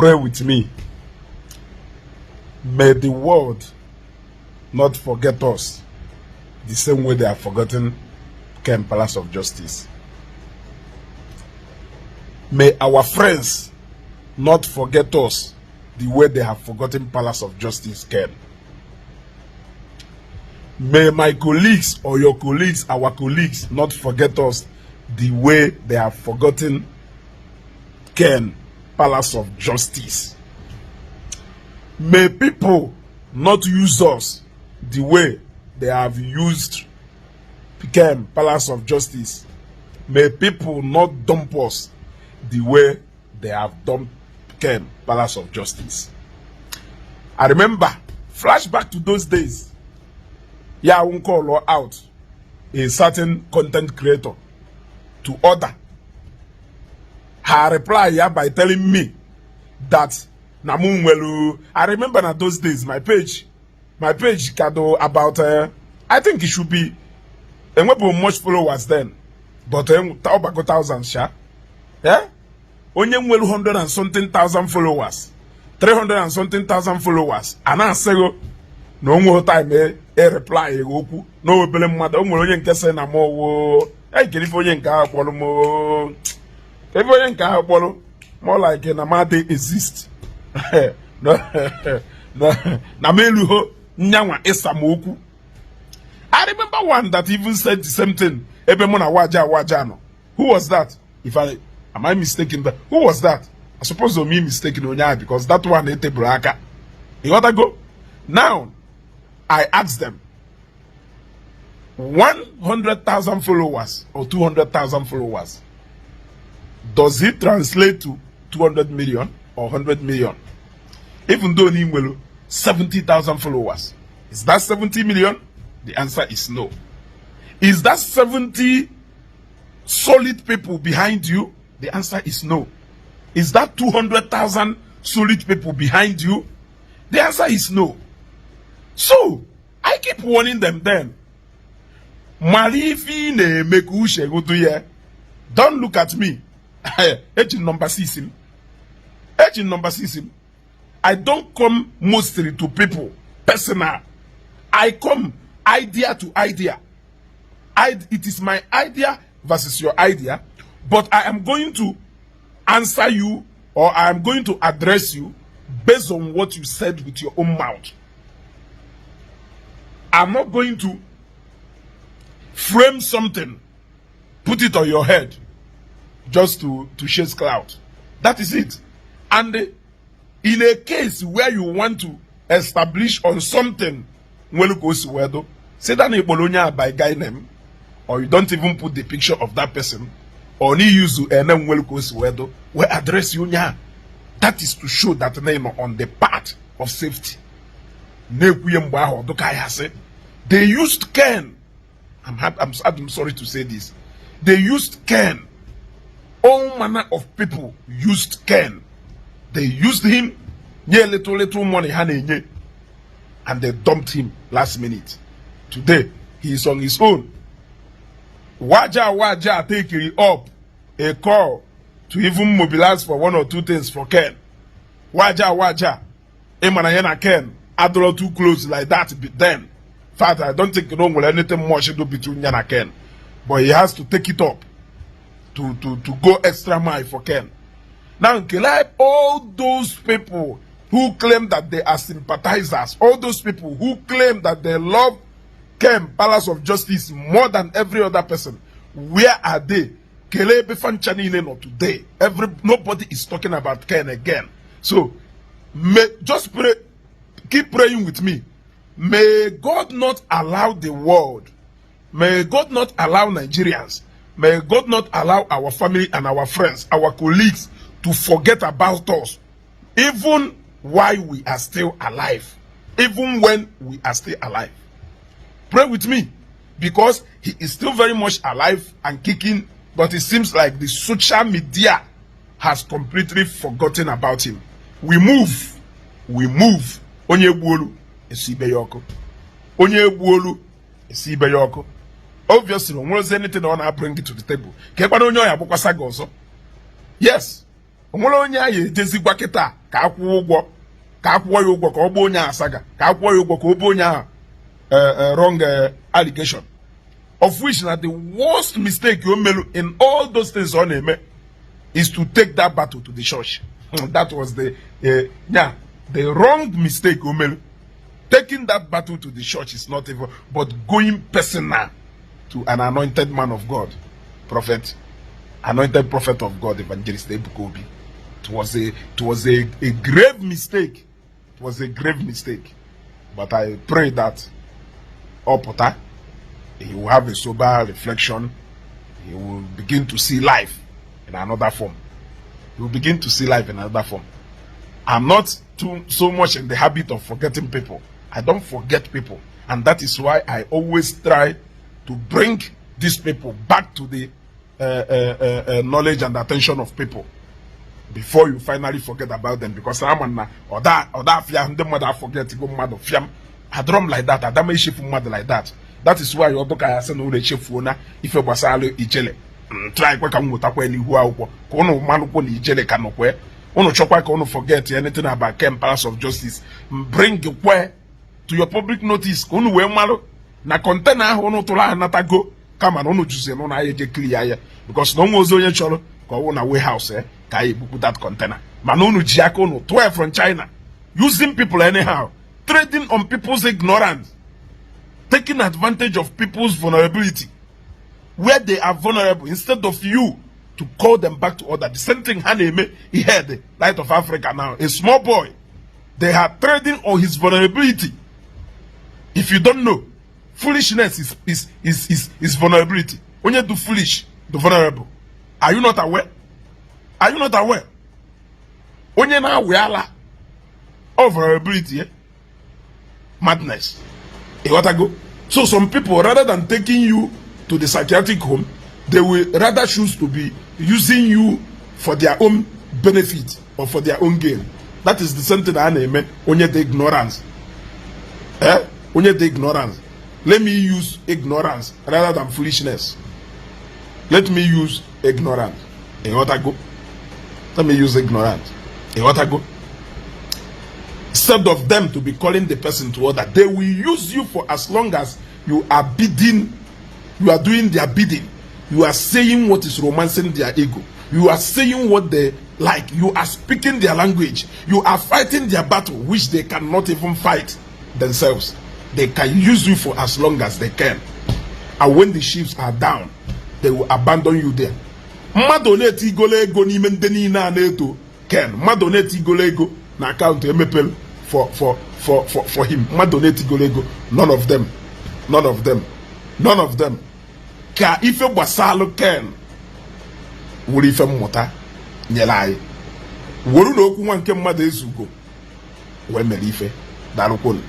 Pray with me. May the world not forget us the same way they have forgotten Ken Palace of Justice. May our friends not forget us the way they have forgotten Palace of Justice Ken. May my colleagues or your colleagues, our colleagues, not forget us the way they have forgotten Ken Palace of Justice. May people not use us the way they have used Ken Palace of Justice. May people not dump us the way they have dumped Ken Palace of Justice. I remember, flashback to those days. Yeah, I won't call out a certain content creator to order. Her reply here by telling me that Namunwelu. I remember that those days my page kado about I think it should be and we much followers then, but about thousands, sha. Yeah, only 100 and something thousand followers, 300 and something thousand followers, and I say no more time a reply okpu no obele mmadụ o nwere onye nke sị na mo I get if onye nke akpọrọ mo if onye nke akpọrọ more like na ma dey exist no na meluho nyanwa esamokwu. I remember one that even said the same thing. Ebe mo na waja no. Who was that? Am I mistaken? Who was that? I suppose me mistaken onya because that one ate braka. You gotta go. Now I asked them 100,000 followers or 200,000 followers. Does it translate to 200 million or 100 million? Even though Nimwelu 70,000 followers. Is that 70 million? The answer is no. Is that 70 solid people behind you? The answer is no. Is that 200,000 solid people behind you? The answer is no. So, I keep warning them then. Marifi ne mekushe gutuye. Don't look at me. Agent number 6. Agent number 6. I don't come mostly to people, personal. I come idea to idea. It is my idea versus your idea, but I am going to answer you or I am going to address you based on what you said with your own mouth. I'm not going to frame something, put it on your head just to chase clout. That is it. And in a case where you want to establish on something, say that by guy name, or you don't even put the picture of that person, or ni use a name we address you nya. That is to show that name on the path of safety. They used Ken. I'm sorry to say this. They used Ken. All manner of people used Ken. They used him, little money, and they dumped him last minute. Today, he is on his own. Waja take it up a call to even mobilize for one or two things for Ken. Waja. Emanayana Ken. Adoro too close like that then. In fact, I don't think wrong with anything much to do between Yan and Ken. But he has to take it up to go extra mile for Ken. Now, all those people who claim that they are sympathizers, all those people who claim that they love Ken Palace of Justice more than every other person, where are they? Today, nobody is talking about Ken again. So, just pray, keep praying with me. May God not allow the world, may God not allow Nigerians, may God not allow our family and our friends, our colleagues to forget about us, even while we are still alive, even when we are still alive. Pray with me, because he is still very much alive and kicking, but it seems like the social media has completely forgotten about him. We move. Onye buolu esibeyoko. Onye buolu esibeyoko. Obviously, when there's anything I want to bring it to the table. Yes. onwere onye a ejezigwa kịta ka akwụọ ụgwọ ka akwụọ ya ụgwọ ka ọ gbuo onye asaga ka akwụọ ya ụgwọ ka ọ bụ onye wrong allegation, of which na the worst mistake you made in all those things on him is to take that battle to the church. That was the wrong mistake you made. Taking that battle to the church is not evil, but going personal to an anointed man of God, prophet, anointed prophet of God, evangelist Ebukobi. It was a grave mistake. It was a grave mistake. But I pray that Opota, he will have a sober reflection. He will begin to see life in another form. He will begin to see life in another form. I'm not so much in the habit of forgetting people. I don't forget people. And that is why I always try to bring these people back to the knowledge and attention of people before you finally forget about them. Because I'm an mother forget go mad of fiam. I drum like that. I don't shift mad like that. That is why you don't say no chief owner if you was ijele. Try kwa kamuta kwa ni huwa uko. Kono manu kwa ni ijele kanokwe. Ono chokwa kono forget anything about Kem Palace of Justice. Bring kwe to your public notice. Kono we malo na container ono tola natago. Kama ono juse no na yeje clear ya. Because no mozo ye cholo kwa na warehouse kai buku that container. Manonu jiako no 12 from China. Using people anyhow. Trading on people's ignorance. Taking advantage of people's vulnerability. Where they are vulnerable, instead of you to call them back to order. The same thing Haneme, he had the Light of Africa now. A small boy. They are trading on his vulnerability. If you don't know, foolishness is vulnerability. When you do foolish, the vulnerable. Are you not aware? Are you not aware? When you now we are of vulnerability, eh? Madness. You want to go? So some people, rather than taking you to the psychiatric home, they will rather choose to be using you for their own benefit or for their own gain. That is the same thing I name only the ignorance. Only the ignorance. Let me use ignorance rather than foolishness. Let me use ignorance. You want to go? Let me use ignorance. You want to go? Instead of them to be calling the person to order, they will use you for as long as you are bidding, you are doing their bidding. You are saying what is romancing their ego. You are saying what they like. You are speaking their language. You are fighting their battle, which they cannot even fight themselves. They can use you for as long as they can. And when the ships are down, they will abandon you there. Madoneti golego ni mendeni na neto ken. Madoneti golego na account emepel for him. Madoneti golego. None of them. None of them. None of them. Ka ife basalo ken. Wuri ife mmota nyelai. Woru no okwu nwa nke mmadu ezugo. We mere ife. Dalukonu.